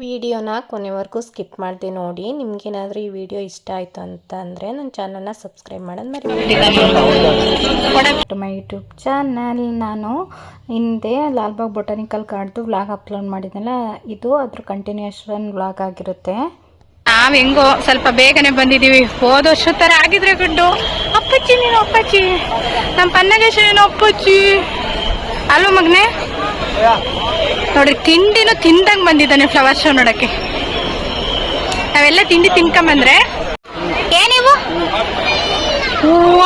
ವಿಡಿಯೋನ ಕೊನೆವರೆಗೂ ಸ್ಕಿಪ್ ಮಾಡದೆ ನೋಡಿ. ನಿಮಗೇನಾದರೂ ಈ ವಿಡಿಯೋ ಇಷ್ಟ ಆಯಿತು ಅಂತಂದರೆ ನನ್ನ ಚಾನಲ್ನ ಸಬ್ಸ್ಕ್ರೈಬ್ ಮಾಡೋದು ಮರಿಬೇಡಿ. ಮೈ ಯೂಟ್ಯೂಬ್ ಚಾನಲ್ ನಾನು ಹಿಂದೆ ಲಾಲ್ಬಾಗ್ ಬೊಟಾನಿಕಲ್ ಗಾರ್ಡ್ದು ವ್ಲಾಗ್ ಅಪ್ಲೋಡ್ ಮಾಡಿದ್ನಲ್ಲ, ಇದು ಅದ್ರ ಕಂಟಿನ್ಯೂಷನ್ ವ್ಲಾಗ್ ಆಗಿರುತ್ತೆ. ನಾವು ಹೆಂಗೋ ಸ್ವಲ್ಪ ಬೇಗನೆ ಬಂದಿದ್ದೀವಿ. ಹೋದ ವರ್ಷ ಥರ ಆಗಿದ್ರೆ ಗುಡ್ಡು. ಅಪ್ಪಚ್ಚಿ ನೀನು ಅಪ್ಪಚ್ಚಿ, ನಮ್ಮ ಪನ್ನಗೇಶ ಏನು ಅಪ್ಪಚ್ಚಿ ಅಲ್ವ ಮಗನೆ. ನೋಡ್ರಿ ತಿಂಡಿನೂ ತಿಂದಂಗೆ ಬಂದಿದ್ದಾನೆ ಫ್ಲವರ್ ಶೋ ನೋಡಕ್ಕೆ. ನಾವೆಲ್ಲ ತಿಂಡಿ ತಿನ್ಕೊಂಬಂದ್ರೆ ಏನಿವು ಹೂವ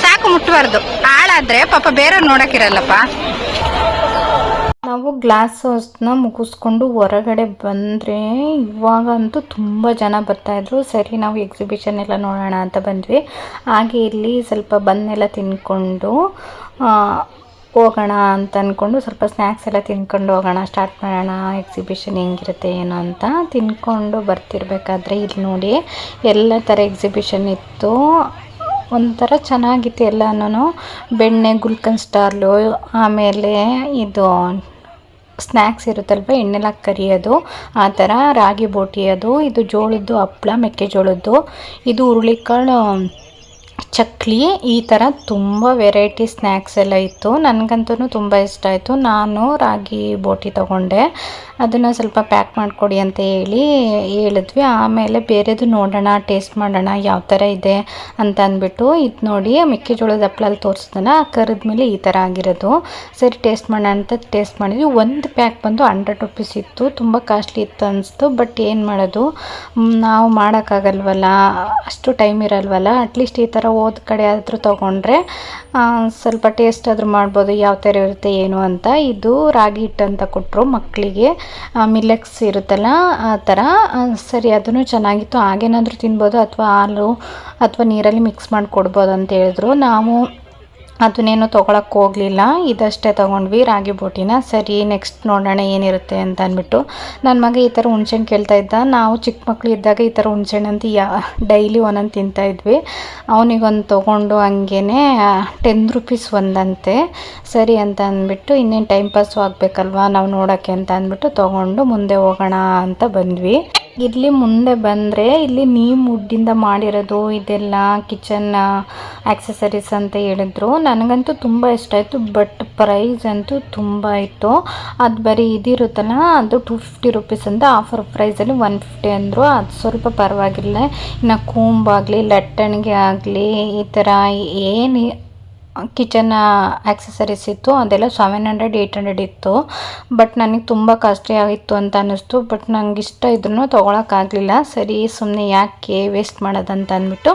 ಸಾಕು ಮುಟ್ಟಬಾರ್ದು, ಹಾಳಾದ್ರೆ ಪಾಪ ಬೇರೆಯವ್ರು ನೋಡಕ್ಕಿರಲ್ಲಪ್ಪ. ನಾವು ಗ್ಲಾಸ್ ಹೌಸ್ನ ಮುಗಿಸ್ಕೊಂಡು ಹೊರಗಡೆ ಬಂದರೆ ಇವಾಗಂತೂ ತುಂಬ ಜನ ಬರ್ತಾಯಿದ್ರು. ಸರಿ ನಾವು ಎಕ್ಸಿಬಿಷನ್ ಎಲ್ಲ ನೋಡೋಣ ಅಂತ ಬಂದ್ವಿ. ಹಾಗೆ ಇಲ್ಲಿ ಸ್ವಲ್ಪ ಬನ್ನೆಲ್ಲ ತಿನ್ಕೊಂಡು ಹೋಗೋಣ ಅಂತ ಅಂದ್ಕೊಂಡು ಸ್ವಲ್ಪ ಸ್ನ್ಯಾಕ್ಸ್ ಎಲ್ಲ ತಿನ್ಕೊಂಡು ಹೋಗೋಣ, ಸ್ಟಾರ್ಟ್ ಮಾಡೋಣ, ಎಕ್ಸಿಬಿಷನ್ ಹೆಂಗಿರುತ್ತೆ ಏನೋ ಅಂತ ತಿನ್ಕೊಂಡು ಬರ್ತಿರ್ಬೇಕಾದ್ರೆ ಇಲ್ಲಿ ನೋಡಿ ಎಲ್ಲ ಥರ ಎಕ್ಸಿಬಿಷನ್ ಇತ್ತು. ಒಂಥರ ಚೆನ್ನಾಗಿತ್ತು ಎಲ್ಲನೂ. ಬೆಣ್ಣೆ ಗುಲ್ಕನ್ ಸ್ಟಾಲು, ಆಮೇಲೆ ಇದು ಸ್ನ್ಯಾಕ್ಸ್ ಇರುತ್ತಲ್ವ ಎಣ್ಣೆಲ್ಲ ಕರಿಯೋದು, ಆ ಥರ ರಾಗಿ ಬೋಟಿ, ಅದು ಇದು ಜೋಳದ್ದು ಹಪ್ಪಳ, ಮೆಕ್ಕೆಜೋಳದ್ದು, ಇದು ಹುರುಳಿಕಾಳು ಚಕ್ಲಿ, ಈ ಥರ ತುಂಬ ವೆರೈಟಿ ಸ್ನ್ಯಾಕ್ಸ್ ಎಲ್ಲ ಇತ್ತು. ನನಗಂತೂ ತುಂಬ ಇಷ್ಟ ಆಯಿತು. ನಾನು ರಾಗಿ ಬೋಟಿ ತೊಗೊಂಡೆ, ಅದನ್ನು ಸ್ವಲ್ಪ ಪ್ಯಾಕ್ ಮಾಡಿಕೊಡಿ ಅಂತ ಹೇಳಿದ್ವಿ. ಆಮೇಲೆ ಬೇರೆದು ನೋಡೋಣ, ಟೇಸ್ಟ್ ಮಾಡೋಣ ಯಾವ ಥರ ಇದೆ ಅಂತ ಅಂದ್ಬಿಟ್ಟು ಇದು ನೋಡಿ ಮೆಕ್ಕೆಜೋಳದ ಹಪ್ಪಳಲ್ಲಿ ತೋರಿಸ್ದಲ್ಲ, ಕರಿದ್ಮೇಲೆ ಈ ಥರ ಆಗಿರೋದು. ಸರಿ ಟೇಸ್ಟ್ ಮಾಡೋಣ ಅಂತ ಟೇಸ್ಟ್ ಮಾಡಿದ್ವಿ. ಒಂದು ಪ್ಯಾಕ್ ಬಂದು 100 ರೂಪೀಸ್ ಇತ್ತು. ತುಂಬ ಕಾಸ್ಟ್ಲಿ ಇತ್ತು ಅನಿಸ್ತು. ಬಟ್ ಏನು ಮಾಡೋದು, ನಾವು ಮಾಡೋಕ್ಕಾಗಲ್ವಲ್ಲ, ಅಷ್ಟು ಟೈಮ್ ಇರಲ್ವಲ್ಲ. ಅಟ್ಲೀಸ್ಟ್ ಈ ಥರ ಹೋದ ಕಡೆ ಆದರೂ ತೊಗೊಂಡ್ರೆ ಸ್ವಲ್ಪ ಟೇಸ್ಟ್ ಆದರೂ ಮಾಡ್ಬೋದು ಯಾವ ಥರ ಇರುತ್ತೆ ಏನು ಅಂತ. ಇದು ರಾಗಿ ಹಿಟ್ಟು ಅಂತ ಕೊಟ್ಟರು ಮಕ್ಕಳಿಗೆ, ಮಿಲ್ಲೆಕ್ಸ್ ಇರುತ್ತಲ್ಲ ಆ ಥರ. ಸರಿ ಅದನ್ನು ಚೆನ್ನಾಗಿತ್ತು. ಹಾಗೇನಾದರೂ ತಿನ್ಬೋದು ಅಥವಾ ಹಾಲು ಅಥವಾ ನೀರಲ್ಲಿ ಮಿಕ್ಸ್ ಮಾಡಿ ಕೊಡ್ಬೋದು ಅಂತ ಹೇಳಿದ್ರು. ನಾವು ಅದನ್ನೇನು ತೊಗೊಳಕ್ಕೆ ಹೋಗಲಿಲ್ಲ, ಇದಷ್ಟೇ ತೊಗೊಂಡ್ವಿ ರಾಗಿ ಬೋಟಿನ. ಸರಿ ನೆಕ್ಸ್ಟ್ ನೋಡೋಣ ಏನಿರುತ್ತೆ ಅಂತ ಅಂದ್ಬಿಟ್ಟು ನನ್ನ ಮಗ ಈ ಥರ ಹುಣ್ಸೆಹಣ್ಣು ಕೇಳ್ತಾ ಇದ್ದ. ನಾವು ಚಿಕ್ಕ ಮಕ್ಕಳು ಇದ್ದಾಗ ಈ ಥರ ಹುಣ್ಸೆಹಣ್ಣು ಅಂತ ಡೈಲಿ ಒಂದೊಂದು ತಿಂತಾಯಿದ್ವಿ. ಅವನಿಗೊಂದು ತೊಗೊಂಡು ಹಂಗೇ 10 ರೂಪೀಸ್ ಒಂದಂತೆ. ಸರಿ ಅಂತ ಅಂದ್ಬಿಟ್ಟು ಇನ್ನೇನು ಟೈಮ್ ಪಾಸು ಆಗಬೇಕಲ್ವ ನಾವು ನೋಡೋಕ್ಕೆ ಅಂತ ಅಂದ್ಬಿಟ್ಟು ತೊಗೊಂಡು ಮುಂದೆ ಹೋಗೋಣ ಅಂತ ಬಂದ್ವಿ. ಇಲ್ಲಿ ಮುಂದೆ ಬಂದರೆ ಇಲ್ಲಿ ನೀಮ್ ವುಡ್ಡಿಂದ ಮಾಡಿರೋದು ಇದೆಲ್ಲ ಕಿಚನ್ ಆಕ್ಸೆಸರೀಸ್ ಅಂತ ಹೇಳಿದ್ರು. ನನಗಂತೂ ತುಂಬ ಇಷ್ಟ ಆಯಿತು. ಬಟ್ ಪ್ರೈಸ್ ಅಂತೂ ತುಂಬ ಇತ್ತು. ಅದು ಬರೀ ಇದಿರುತ್ತಲ್ಲ, ಅದು 250 ರೂಪೀಸ್ ಅಂತ, ಆಫರ್ ಪ್ರೈಸಲ್ಲಿ 150 ಅಂದರು. ಅದು ಸ್ವಲ್ಪ ಪರವಾಗಿಲ್ಲ. ಇನ್ನು ಕೂಂಬಾಗಲಿ ಲಟ್ಟಣಿಗೆ ಆಗಲಿ ಈ ಥರ ಏನು ಕಿಚನ್ ಆಕ್ಸೆಸರೀಸ್ ಇತ್ತು ಅದೆಲ್ಲ 700 800 ಇತ್ತು. ಬಟ್ ನನಗೆ ತುಂಬ ಕಾಸ್ಟ್ಲಿ ಆಗಿತ್ತು ಅಂತ ಅನ್ನಿಸ್ತು. ಬಟ್ ನನಗೆ ಇಷ್ಟ ಇದ್ರೂ ತೊಗೊಳಕ್ಕಾಗಲಿಲ್ಲ. ಸರಿ ಸುಮ್ಮನೆ ಯಾಕೆ ವೇಸ್ಟ್ ಮಾಡೋದಂತ ಅಂದ್ಬಿಟ್ಟು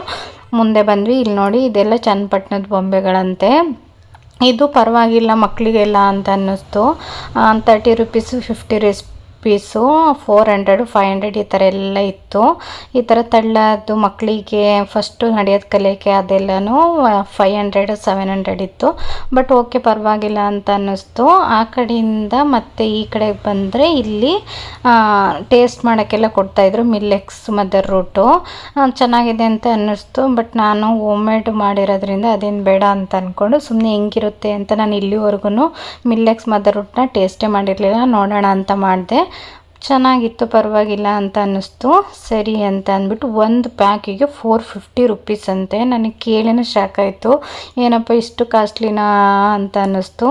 ಮುಂದೆ ಬಂದ್ವಿ. ಇಲ್ಲಿ ನೋಡಿ ಇದೆಲ್ಲ ಚನ್ನಪಟ್ಟಣದ ಬೊಂಬೆಗಳಂತೆ. ಇದು ಪರವಾಗಿಲ್ಲ ಮಕ್ಕಳಿಗೆಲ್ಲ ಅಂತ ಅನ್ನಿಸ್ತು. 30 ರೂಪೀಸು 50 ರೂಪೀಸು 400 500 ಈ ಥರ ಎಲ್ಲ ಇತ್ತು. ಈ ಥರ ತಳ್ಳದು ಮಕ್ಕಳಿಗೆ ಫಸ್ಟು ನಡೆಯೋದು ಕಲಿಯೋಕ್ಕೆ ಅದೆಲ್ಲನೂ 500 700 ಇತ್ತು. ಬಟ್ ಓಕೆ ಪರವಾಗಿಲ್ಲ ಅಂತ ಅನ್ನಿಸ್ತು. ಆ ಕಡೆಯಿಂದ ಮತ್ತು ಈ ಕಡೆಗೆ ಬಂದರೆ ಇಲ್ಲಿ ಟೇಸ್ಟ್ ಮಾಡೋಕ್ಕೆಲ್ಲ ಕೊಡ್ತಾಯಿದ್ರು. ಮಿಲ್ಲೆಕ್ಸ್ ಮದರ್ ರೂಟು ಚೆನ್ನಾಗಿದೆ ಅಂತ ಅನ್ನಿಸ್ತು. ಬಟ್ ನಾನು ಹೋಮ್ಮೇಡ್ ಮಾಡಿರೋದ್ರಿಂದ ಅದೇನು ಬೇಡ ಅಂತ ಅಂದ್ಕೊಂಡು ಸುಮ್ಮನೆ ಹೆಂಗಿರುತ್ತೆ ಅಂತ ನಾನು ಇಲ್ಲಿವರೆಗೂ ಮಿಲ್ಲೆಕ್ಸ್ ಮದರ್ ರೂಟನ್ನ ಟೇಸ್ಟೇ ಮಾಡಿರಲಿಲ್ಲ. ನೋಡೋಣ ಅಂತ ಮಾಡಿದೆ. ಚೆನ್ನಾಗಿತ್ತು, ಪರವಾಗಿಲ್ಲ ಅಂತ ಅನ್ನಿಸ್ತು. ಸರಿ ಅಂತ ಅಂದ್ಬಿಟ್ಟು ಒಂದು ಪ್ಯಾಕಿಗೆ 450 ರೂಪೀಸ್ ಅಂತೆ. ನನಗೆ ಕೇಳಿನ ಶಾಕ್ ಆಯಿತು, ಏನಪ್ಪ ಇಷ್ಟು ಕಾಸ್ಟ್ಲಿನಾ ಅಂತ ಅನ್ನಿಸ್ತು.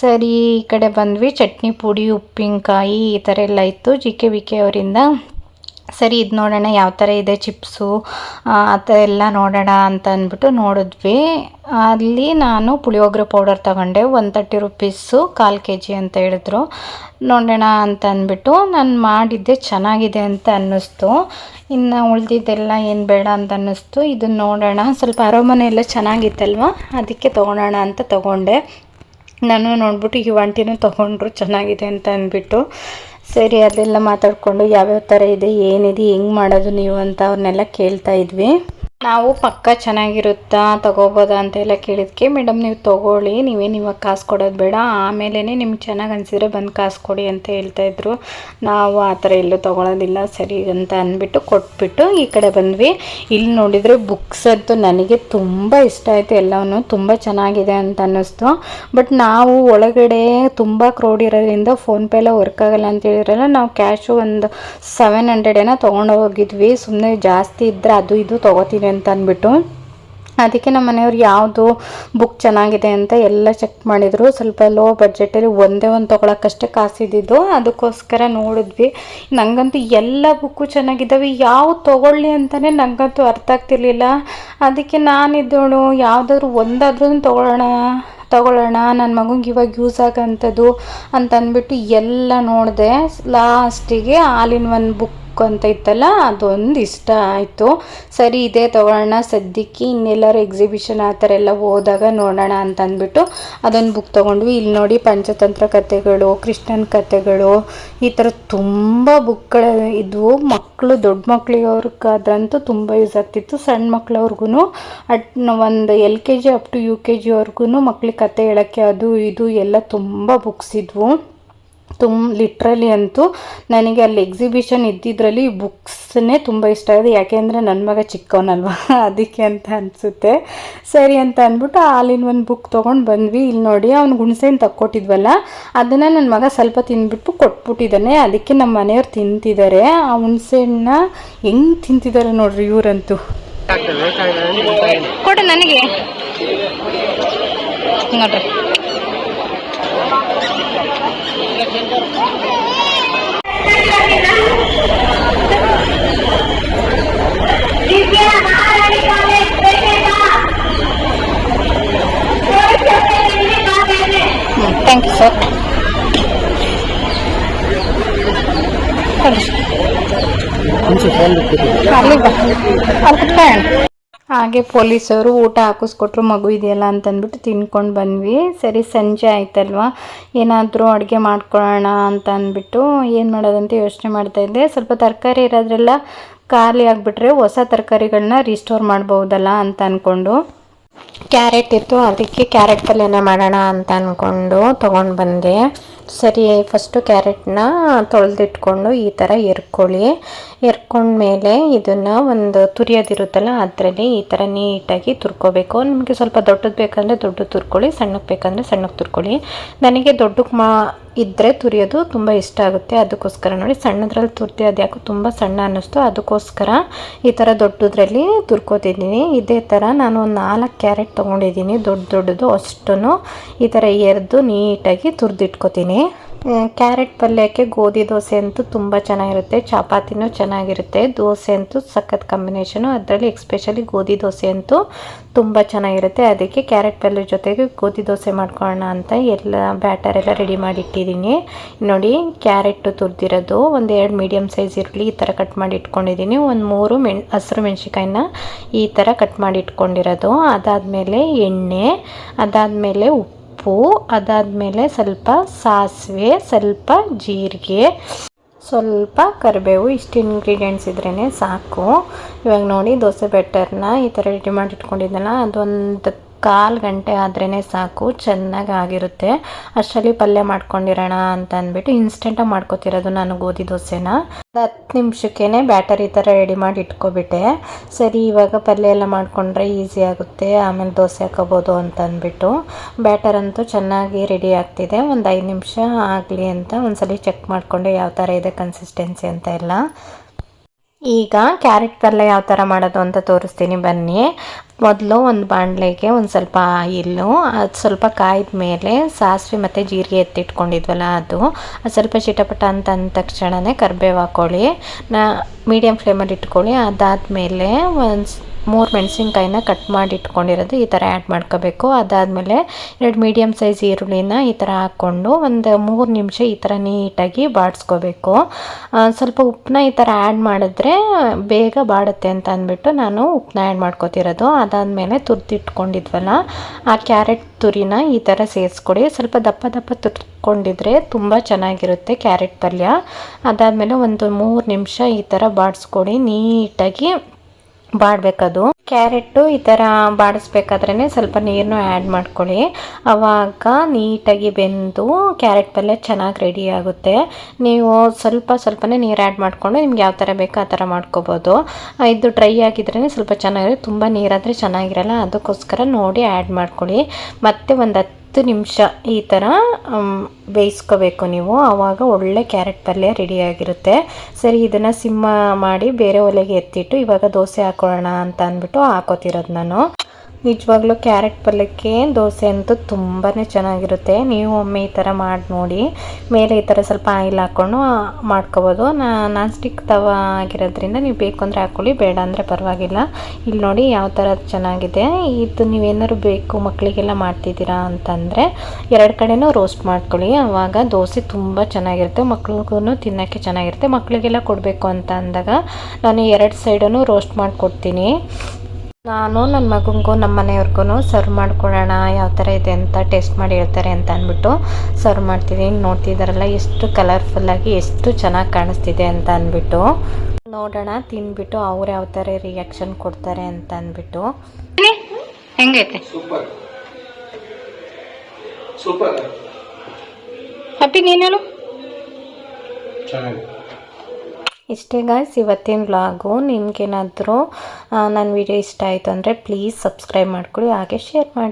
ಸರಿ ಈ ಕಡೆ ಬಂದ್ವಿ. ಚಟ್ನಿ ಪುಡಿ, ಉಪ್ಪಿನಕಾಯಿ ಈ ಥರ ಎಲ್ಲ ಇತ್ತು JKVK ಅವರಿಂದ. ಸರಿ ಇದು ನೋಡೋಣ ಯಾವ ಥರ ಇದೆ ಚಿಪ್ಸು ಆ ಥರ ಎಲ್ಲ ನೋಡೋಣ ಅಂತ ಅಂದ್ಬಿಟ್ಟು ನೋಡಿದ್ವಿ. ಅಲ್ಲಿ ನಾನು ಪುಳಿಯೋಗರೆ ಪೌಡರ್ ತಗೊಂಡೆ, 130 ರೂಪೀಸು 1/4 kg ಅಂತ ಹೇಳಿದ್ರು. ನೋಡೋಣ ಅಂತ ಅಂದ್ಬಿಟ್ಟು ನಾನು ಮಾಡಿದ್ದೆ, ಚೆನ್ನಾಗಿದೆ ಅಂತ ಅನ್ನಿಸ್ತು. ಇನ್ನು ಉಳಿದಿದ್ದೆಲ್ಲ ಏನು ಬೇಡ ಅಂತ ಅನ್ನಿಸ್ತು. ಇದನ್ನು ನೋಡೋಣ, ಸ್ವಲ್ಪ ಅರೋಮನೆ ಎಲ್ಲ ಚೆನ್ನಾಗಿತ್ತಲ್ವ, ಅದಕ್ಕೆ ತೊಗೊಳೋಣ ಅಂತ ತೊಗೊಂಡೆ. ನಾನು ನೋಡ್ಬಿಟ್ಟು ಈ ಆಂಟಿನೂ ತೊಗೊಂಡ್ರು ಚೆನ್ನಾಗಿದೆ ಅಂತ ಅಂದ್ಬಿಟ್ಟು. ಸರಿ ಅದೆಲ್ಲ ಮಾತಾಡಿಕೊಂಡು ಯಾವ್ಯಾವ ಥರ ಇದೆ ಏನಿದೆ ಹೆಂಗೆ ಮಾಡೋದು ನೀವು ಅಂತ ಅವ್ರನ್ನೆಲ್ಲ ಕೇಳ್ತಾ ಇದ್ವಿ. ನಾವು ಪಕ್ಕ ಚೆನ್ನಾಗಿರುತ್ತಾ ತೊಗೋಬೋದಾ ಅಂತೆಲ್ಲ ಕೇಳಿದ್ಕೆ ಮೇಡಮ್ ನೀವು ತೊಗೊಳ್ಳಿ, ನೀವೇನು ಇವಾಗ ಕಾಸು ಕೊಡೋದು ಬೇಡ, ಆಮೇಲೆ ನಿಮ್ಗೆ ಚೆನ್ನಾಗಿ ಅನಿಸಿದ್ರೆ ಬಂದು ಕಾಸು ಕೊಡಿ ಅಂತ ಹೇಳ್ತಾಯಿದ್ರು. ನಾವು ಆ ಥರ ಎಲ್ಲೂ ತೊಗೊಳೋದಿಲ್ಲ ಸರಿ ಅಂತ ಅಂದ್ಬಿಟ್ಟು ಕೊಟ್ಬಿಟ್ಟು ಈ ಕಡೆ ಬಂದ್ವಿ. ಇಲ್ಲಿ ನೋಡಿದರೆ ಬುಕ್ಸ್ ಅಂತೂ ನನಗೆ ತುಂಬ ಇಷ್ಟ ಆಯಿತು, ಎಲ್ಲವೂ ತುಂಬ ಚೆನ್ನಾಗಿದೆ ಅಂತ ಅನ್ನಿಸ್ತು. ಬಟ್ ನಾವು ಒಳಗಡೆ ತುಂಬ ಕ್ರೌಡ್ ಇರೋದ್ರಿಂದ ಫೋನ್ಪೇ ಎಲ್ಲ ವರ್ಕ್ ಆಗೋಲ್ಲ ಅಂತ ಹೇಳಿದ್ರಲ್ಲ, ನಾವು ಕ್ಯಾಶು ಒಂದು 700 ಏನೋ ತೊಗೊಂಡು ಹೋಗಿದ್ವಿ. ಸುಮ್ಮನೆ ಜಾಸ್ತಿ ಇದ್ದರೆ ಅದು ಇದು ತೊಗೋತೀನಿ ಅಂತ ಅಂದ್ಬಿಟ್ಟು. ಅದಕ್ಕೆ ನಮ್ಮ ಮನೆಯವ್ರು ಯಾವುದು ಬುಕ್ ಚೆನ್ನಾಗಿದೆ ಅಂತ ಎಲ್ಲ ಚೆಕ್ ಮಾಡಿದರು. ಸ್ವಲ್ಪ ಲೋ ಬಡ್ಜೆಟಲ್ಲಿ ಒಂದೇ ಒಂದು ತೊಗೊಳಕ್ಕಷ್ಟೇ ಕಾಸಿದ್ದು, ಅದಕ್ಕೋಸ್ಕರ ನೋಡಿದ್ವಿ. ನನಗಂತೂ ಎಲ್ಲ ಬುಕ್ಕು ಚೆನ್ನಾಗಿದ್ದಾವೆ, ಯಾವ ತೊಗೊಳ್ಳಿ ಅಂತಲೇ ನನಗಂತೂ ಅರ್ಥ ಆಗ್ತಿರ್ಲಿಲ್ಲ. ಅದಕ್ಕೆ ನಾನಿದ್ದೋಳು ಯಾವುದಾದ್ರೂ ಒಂದಾದ್ರೂ ತೊಗೊಳ್ಳೋಣ ನನ್ನ ಮಗುಗೆ ಇವಾಗ ಯೂಸ್ ಆಗೋಂಥದ್ದು ಅಂತ ಅಂದ್ಬಿಟ್ಟು ಎಲ್ಲ ನೋಡಿದೆ. ಲಾಸ್ಟಿಗೆ ಆಲ್ ಇನ್ ಒನ್ ಬುಕ್ ಅಂತ ಇತ್ತಲ್ಲ, ಅದೊಂದು ಇಷ್ಟ ಆಯಿತು. ಸರಿ ಇದೇ ತೊಗೊಳ್ಳೋಣ ಸದ್ಯಕ್ಕೆ, ಇನ್ನೆಲ್ಲರೂ ಎಕ್ಸಿಬಿಷನ್ ಆ ಥರ ಎಲ್ಲ ಹೋದಾಗ ನೋಡೋಣ ಅಂತ ಅಂದ್ಬಿಟ್ಟು ಅದೊಂದು ಬುಕ್ ತೊಗೊಂಡ್ವಿ. ಇಲ್ಲಿ ನೋಡಿ ಪಂಚತಂತ್ರ ಕಥೆಗಳು, ಕೃಷ್ಣನ ಕಥೆಗಳು, ಈ ಥರ ತುಂಬ ಬುಕ್ಗಳು ಇದ್ವು. ಮಕ್ಕಳು ದೊಡ್ಡ ಮಕ್ಕಳಿಗವ್ರಿಗಾದ್ರಂತೂ ತುಂಬ ಯೂಸ್ ಆಗ್ತಿತ್ತು. ಸಣ್ಣ ಮಕ್ಕಳವ್ರಿಗೂ ಒಂದು LKG ಅಪ್ ಟು UKG ಅವ್ರಿಗೂ ಮಕ್ಳಿಗೆ ಕತೆ ಹೇಳೋಕ್ಕೆ ಅದು ಇದು ಎಲ್ಲ ತುಂಬ ಬುಕ್ಸ್ ಇದ್ವು. ಲಿಟ್ರಲಿ ಅಂತೂ ನನಗೆ ಅಲ್ಲಿ ಎಕ್ಸಿಬಿಷನ್ ಇದ್ದಿದ್ರಲ್ಲಿ ಬುಕ್ಸನ್ನೇ ತುಂಬ ಇಷ್ಟ ಆಗಿದೆ. ಯಾಕೆಂದರೆ ನನ್ನ ಮಗ ಚಿಕ್ಕವನಲ್ವ, ಅದಕ್ಕೆ ಅಂತ ಅನಿಸುತ್ತೆ. ಸರಿ ಅಂತ ಅಂದ್ಬಿಟ್ಟು ಆಲ್ ಇನ್ ಒನ್ ಬುಕ್ ತೊಗೊಂಡು ಬಂದ್ವಿ. ಇಲ್ಲಿ ನೋಡಿ ಅವ್ನು ಹುಣಸೆಹಣ್ಣು ತಕ್ಕೊಟ್ಟಿದ್ವಲ್ಲ, ಅದನ್ನು ನನ್ನ ಮಗ ಸ್ವಲ್ಪ ತಿಂದ್ಬಿಟ್ಟು ಕೊಟ್ಬಿಟ್ಟಿದ್ದಾನೆ. ಅದಕ್ಕೆ ನಮ್ಮ ಮನೆಯವ್ರು ತಿಂತಿದ್ದಾರೆ. ಆ ಹುಣಸೆಹಣ್ಣನ್ನ ಹೆಂಗೆ ತಿಂತಿದ್ದಾರೆ ನೋಡ್ರಿ ಇವರಂತೂ. ಕೊಡು ನನಗೆ ನೋಡ್ರಿ. Thank you sir. ಹಾಗೆ ಪೊಲೀಸವರು ಊಟ ಹಾಕಿಸ್ಕೊಟ್ರು, ಮಗು ಇದೆಯಲ್ಲ ಅಂತಂದ್ಬಿಟ್ಟು ತಿನ್ಕೊಂಡು ಬಂದ್ವಿ. ಸರಿ ಸಂಜೆ ಆಯ್ತಲ್ವ, ಏನಾದರೂ ಅಡುಗೆ ಮಾಡ್ಕೊಳ್ಳೋಣ ಅಂತ ಅಂದ್ಬಿಟ್ಟು ಏನು ಮಾಡೋದಂತ ಯೋಚನೆ ಮಾಡ್ತಾಯಿದ್ದೆ. ಸ್ವಲ್ಪ ತರಕಾರಿ ಇರೋದ್ರೆಲ್ಲ ಖಾಲಿ ಆಗಿಬಿಟ್ರೆ ಹೊಸ ತರಕಾರಿಗಳನ್ನ ರೀಸ್ಟೋರ್ ಮಾಡ್ಬೋದಲ್ಲ ಅಂತ ಅಂದ್ಕೊಂಡು, ಕ್ಯಾರೆಟ್ ಇತ್ತು, ಅದಕ್ಕೆ ಕ್ಯಾರೆಟ್ ಪಲ್ಯನ ಮಾಡೋಣ ಅಂತ ಅಂದ್ಕೊಂಡು ತೊಗೊಂಡು ಬಂದೆ. ಸರಿ ಫಸ್ಟು ಕ್ಯಾರೆಟ್ನ ತೊಳೆದಿಟ್ಕೊಂಡು ಈ ಥರ ಎರ್ಕೊಂಡ್ಮೇಲೆ ಇದನ್ನು ಒಂದು ತುರಿಯೋದಿರುತ್ತಲ್ಲ ಅದರಲ್ಲಿ ಈ ಥರ ನೀಟಾಗಿ ತುರ್ಕೋಬೇಕು. ನಿಮಗೆ ಸ್ವಲ್ಪ ದೊಡ್ಡದು ಬೇಕಂದರೆ ದೊಡ್ಡದು ತುರ್ಕೊಳ್ಳಿ, ಸಣ್ಣಕ್ಕೆ ಬೇಕಂದರೆ ಸಣ್ಣಕ್ಕೆ ತುರ್ಕೊಳ್ಳಿ. ನನಗೆ ದೊಡ್ಡಕ್ಕೆ ಇದ್ದರೆ ತುರಿಯೋದು ತುಂಬ ಇಷ್ಟ ಆಗುತ್ತೆ, ಅದಕ್ಕೋಸ್ಕರ ನೋಡಿ ಸಣ್ಣದ್ರಲ್ಲಿ ತುರ್ತಿ ಅದು ಯಾಕೋ ತುಂಬ ಸಣ್ಣ ಅನ್ನಿಸ್ತು, ಅದಕ್ಕೋಸ್ಕರ ಈ ಥರ ದೊಡ್ಡದ್ರಲ್ಲಿ ತುರ್ಕೋತಿದ್ದೀನಿ. ಇದೇ ಥರ ನಾನು ಒಂದು 4 ಕ್ಯಾರೆಟ್ ತೊಗೊಂಡಿದ್ದೀನಿ, ದೊಡ್ಡದು ಅಷ್ಟೂ ಈ ಥರ ಎರೆದು ನೀಟಾಗಿ ತುರಿದಿಟ್ಕೋತೀನಿ. ಕ್ಯಾರೆಟ್ ಪಲ್ಯಕ್ಕೆ ಗೋಧಿ ದೋಸೆ ಅಂತೂ ತುಂಬ ಚೆನ್ನಾಗಿರುತ್ತೆ, ಚಪಾತಿನೂ ಚೆನ್ನಾಗಿರುತ್ತೆ, ದೋಸೆ ಅಂತೂ ಸಖತ್ ಕಾಂಬಿನೇಷನು. ಅದರಲ್ಲಿ ಎಕ್ಸ್ಪೆಷಲಿ ಗೋಧಿ ದೋಸೆ ಅಂತೂ ತುಂಬ ಚೆನ್ನಾಗಿರುತ್ತೆ. ಅದಕ್ಕೆ ಕ್ಯಾರೆಟ್ ಪಲ್ಯ ಜೊತೆಗೆ ಗೋಧಿ ದೋಸೆ ಮಾಡ್ಕೊಳ್ಳೋಣ ಅಂತ ಎಲ್ಲ ಬ್ಯಾಟರ್ ಎಲ್ಲ ರೆಡಿ ಮಾಡಿ ಇಟ್ಟಿದ್ದೀನಿ. ನೋಡಿ ಕ್ಯಾರೆಟು ತುರಿದಿರೋದು, ಒಂದು 2 ಮೀಡಿಯಮ್ ಸೈಜ್ ಈರುಳ್ಳಿ ಈ ಥರ ಕಟ್ ಮಾಡಿ ಇಟ್ಕೊಂಡಿದ್ದೀನಿ, ಒಂದು 3 ಹಸಿರು ಮೆಣಸಿಕಾಯಿನ ಈ ಥರ ಕಟ್ ಮಾಡಿ ಇಟ್ಕೊಂಡಿರೋದು. ಅದಾದಮೇಲೆ ಎಣ್ಣೆ, ಅದಾದಮೇಲೆ ಉಪ್ಪು, ಅದಾದಮೇಲೆ ಸ್ವಲ್ಪ ಸಾಸಿವೆ, ಸ್ವಲ್ಪ ಜೀರಿಗೆ, ಸ್ವಲ್ಪ ಕರಿಬೇವು, ಇಷ್ಟು ಇಂಗ್ರೀಡಿಯೆಂಟ್ಸ್ ಇದ್ರೇ ಸಾಕು. ಇವಾಗ ನೋಡಿ ದೋಸೆ ಬ್ಯಾಟರ್ನ ಈ ಥರ ರೆಡಿ ಮಾಡಿ ಇಟ್ಕೊಂಡಿದ್ದೆನಲ್ಲ, ಅದೊಂದು 1/4 ಗಂಟೆ ಆದ್ರೇ ಸಾಕು, ಚೆನ್ನಾಗಿ ಆಗಿರುತ್ತೆ. ಅಷ್ಟರಲ್ಲಿ ಪಲ್ಯ ಮಾಡ್ಕೊಂಡಿರೋಣ ಅಂತ ಅಂದ್ಬಿಟ್ಟು ಇನ್ಸ್ಟೆಂಟಾಗಿ ಮಾಡ್ಕೊತಿರೋದು ನಾನು ಗೋಧಿ ದೋಸೆನ. 10 ನಿಮಿಷಕ್ಕೇ ಬ್ಯಾಟರ್ ಈ ಥರ ರೆಡಿ ಮಾಡಿ ಇಟ್ಕೊಬಿಟ್ಟೆ. ಸರಿ ಇವಾಗ ಪಲ್ಯ ಎಲ್ಲ ಮಾಡಿಕೊಂಡ್ರೆ ಈಸಿ ಆಗುತ್ತೆ, ಆಮೇಲೆ ದೋಸೆ ಹಾಕೋಬೋದು ಅಂತ ಅಂದ್ಬಿಟ್ಟು ಬ್ಯಾಟರ್ ಅಂತೂ ಚೆನ್ನಾಗಿ ರೆಡಿ ಆಗ್ತಿದೆ. ಒಂದು 5 ನಿಮಿಷ ಆಗಲಿ ಅಂತ ಒಂದ್ಸಲಿ ಚೆಕ್ ಮಾಡಿಕೊಂಡೆ ಯಾವ ಥರ ಇದೆ ಕನ್ಸಿಸ್ಟೆನ್ಸಿ ಅಂತ ಎಲ್ಲ. ಈಗ ಕ್ಯಾರೆಟ್ ಪಲ್ಯ ಯಾವ ಥರ ಮಾಡೋದು ಅಂತ ತೋರಿಸ್ತೀನಿ ಬನ್ನಿ. ಮೊದಲು ಒಂದು ಬಾಣಲೆಗೆ ಒಂದು ಸ್ವಲ್ಪ ಆಯಿಲ್ಲು, ಅದು ಸ್ವಲ್ಪ ಕಾಯ್ದ ಮೇಲೆ ಸಾಸಿವೆ ಮತ್ತು ಜೀರಿಗೆ ಎತ್ತಿಟ್ಕೊಂಡಿದ್ವಲ್ಲ ಅದು ಸ್ವಲ್ಪ ಚಿಟಪಟ ಅಂತ ಅಂದ ತಕ್ಷಣವೇ ಕರಿಬೇವು ಹಾಕ್ಕೊಳ್ಳಿ, ಮೀಡಿಯಮ್ ಫ್ಲೇಮಲ್ಲಿ ಇಟ್ಕೊಳ್ಳಿ. ಅದಾದಮೇಲೆ ಒಂದು 3 ಮೆಣಸಿನ್ಕಾಯಿನ ಕಟ್ ಮಾಡಿ ಇಟ್ಕೊಂಡಿರೋದು ಈ ಥರ ಆ್ಯಡ್ ಮಾಡ್ಕೋಬೇಕು. ಅದಾದಮೇಲೆ 2 ಮೀಡಿಯಮ್ ಸೈಜ್ ಈರುಳ್ಳಿನ ಈ ಥರ ಹಾಕ್ಕೊಂಡು ಒಂದು 3 ನಿಮಿಷ ಈ ಥರ ನೀಟಾಗಿ ಬಾಡಿಸ್ಕೋಬೇಕು. ಸ್ವಲ್ಪ ಉಪ್ಪನ್ನ ಈ ಥರ ಆ್ಯಡ್ ಮಾಡಿದ್ರೆ ಬೇಗ ಬಾಡುತ್ತೆ ಅಂತ ಅಂದ್ಬಿಟ್ಟು ನಾನು ಉಪ್ಪನ್ನ ಆ್ಯಡ್ ಮಾಡ್ಕೋತಿರೋದು. ಅದಾದಮೇಲೆ ತುರಿದಿಟ್ಕೊಂಡಿದ್ವಲ್ಲ ಆ ಕ್ಯಾರೆಟ್ ತುರಿನ ಈ ಥರ ಸೇರಿಸ್ಕೊಡಿ, ಸ್ವಲ್ಪ ದಪ್ಪ ತುರ್ಕೊಂಡಿದ್ರೆ ತುಂಬ ಚೆನ್ನಾಗಿರುತ್ತೆ ಕ್ಯಾರೆಟ್ ಪಲ್ಯ. ಅದಾದಮೇಲೆ ಒಂದು 3 ನಿಮಿಷ ಈ ಥರ ಬಾಡಿಸ್ಕೊಡಿ ನೀಟಾಗಿ. ಬಾಡಬೇಕದು. ಕ್ಯಾರೆಟು ಈ ಥರ ಬಾಡಿಸ್ಬೇಕಾದ್ರೇ ಸ್ವಲ್ಪ ನೀರನ್ನು ಆ್ಯಡ್ ಮಾಡ್ಕೊಳ್ಳಿ. ಆವಾಗ ನೀಟಾಗಿ ಬೆಂದು ಕ್ಯಾರೆಟ್ ಪಲ್ಯ ಚೆನ್ನಾಗಿ ರೆಡಿ ಆಗುತ್ತೆ. ನೀವು ಸ್ವಲ್ಪನೇ ನೀರು ಆ್ಯಡ್ ಮಾಡಿಕೊಂಡು ನಿಮ್ಗೆ ಯಾವ ಥರ ಬೇಕೋ ಆ ಥರ ಮಾಡ್ಕೋಬೋದು. ಇದು ಡ್ರೈ ಆಗಿದ್ರೇ ಸ್ವಲ್ಪ ಚೆನ್ನಾಗಿರುತ್ತೆ, ತುಂಬ ನೀರಾದರೆ ಚೆನ್ನಾಗಿರಲ್ಲ. ಅದಕ್ಕೋಸ್ಕರ ನೋಡಿ ಆ್ಯಡ್ ಮಾಡ್ಕೊಳ್ಳಿ. ಮತ್ತು ಒಂದು 10 ನಿಮಿಷ ಈ ಥರ ಬೇಯಿಸ್ಕೋಬೇಕು ನೀವು. ಆವಾಗ ಒಳ್ಳೆ ಕ್ಯಾರೆಟ್ ಪಲ್ಯ ರೆಡಿಯಾಗಿರುತ್ತೆ. ಸರಿ, ಇದನ್ನು ಸಿಮ್ಮ ಮಾಡಿ ಬೇರೆ ಒಲೆಗೆ ಎತ್ತಿಟ್ಟು ಇವಾಗ ದೋಸೆ ಹಾಕೊಳ್ಳೋಣ ಅಂತ ಅಂದ್ಬಿಟ್ಟು ಹಾಕೋತಿರೋದು ನಾನು. ನಿಜವಾಗ್ಲೂ ಕ್ಯಾರೆಟ್ ಪಲ್ಯಕ್ಕೆ ದೋಸೆ ಅಂತೂ ತುಂಬಾ ಚೆನ್ನಾಗಿರುತ್ತೆ. ನೀವು ಒಮ್ಮೆ ಈ ಥರ ಮಾಡಿ ನೋಡಿ. ಮೇಲೆ ಈ ಥರ ಸ್ವಲ್ಪ ಆಯಿಲ್ ಹಾಕ್ಕೊಂಡು ಮಾಡ್ಕೋಬೋದು. ನಾನ್ ಸ್ಟಿಕ್ ತವ ಆಗಿರೋದ್ರಿಂದ ನೀವು ಬೇಕು ಅಂದರೆ ಹಾಕ್ಕೊಳ್ಳಿ, ಬೇಡ ಅಂದರೆ ಪರವಾಗಿಲ್ಲ. ಇಲ್ಲಿ ನೋಡಿ ಯಾವ ಥರ ಚೆನ್ನಾಗಿದೆ. ಇದು ನೀವೇನಾದ್ರು ಬೇಕು ಮಕ್ಕಳಿಗೆಲ್ಲ ಮಾಡ್ತಿದ್ದೀರಾ ಅಂತಂದರೆ 2 ಕಡೆನೂ ರೋಸ್ಟ್ ಮಾಡ್ಕೊಳ್ಳಿ. ಆವಾಗ ದೋಸೆ ತುಂಬ ಚೆನ್ನಾಗಿರುತ್ತೆ, ಮಕ್ಳಿಗೂ ತಿನ್ನೋಕ್ಕೆ ಚೆನ್ನಾಗಿರುತ್ತೆ. ಮಕ್ಕಳಿಗೆಲ್ಲ ಕೊಡಬೇಕು ಅಂತ ಅಂದಾಗ ನಾನು 2 ಸೈಡನ್ನು ರೋಸ್ಟ್ ಮಾಡಿಕೊಡ್ತೀನಿ. ನಾನು ನನ್ನ ಮಗನಿಗೂ ನಮ್ಮ ಮನೆಯವ್ರಿಗೂ ಸರ್ವ್ ಮಾಡ್ಕೊಳ್ಳೋಣ, ಯಾವ ಥರ ಇದೆ ಅಂತ ಟೇಸ್ಟ್ ಮಾಡಿ ಹೇಳ್ತಾರೆ ಅಂತ ಅಂದ್ಬಿಟ್ಟು ಸರ್ವ್ ಮಾಡ್ತಿದ್ದೀನಿ. ನೋಡ್ತಿದ್ದಾರಲ್ಲ ಎಷ್ಟು ಕಲರ್ಫುಲ್ಲಾಗಿ ಎಷ್ಟು ಚೆನ್ನಾಗಿ ಕಾಣಿಸ್ತಿದೆ ಅಂತ ಅಂದ್ಬಿಟ್ಟು. ನೋಡೋಣ ತಿಂದ್ಬಿಟ್ಟು ಅವ್ರು ಯಾವ ಥರ ರಿಯಾಕ್ಷನ್ ಕೊಡ್ತಾರೆ ಅಂತ ಅಂದ್ಬಿಟ್ಟು. ಹೆಂಗೈತೆ? ಸೂಪರ್. ಹ್ಯಾಪಿ ನೀನು ಹೇಳು. ಇಷ್ಟೇ ಗಾಯ್ಸ್ ಇವತ್ತಿನ ವ್ಲಾಗು. ನಿಮ್ಗೇನಾದರೂ ನನ್ನ ವಿಡಿಯೋ ಇಷ್ಟ ಆಯಿತು ಅಂದರೆ ಪ್ಲೀಸ್ ಸಬ್ಸ್ಕ್ರೈಬ್ ಮಾಡ್ಕೊಳ್ಳಿ, ಹಾಗೆ ಶೇರ್ ಮಾಡಿ.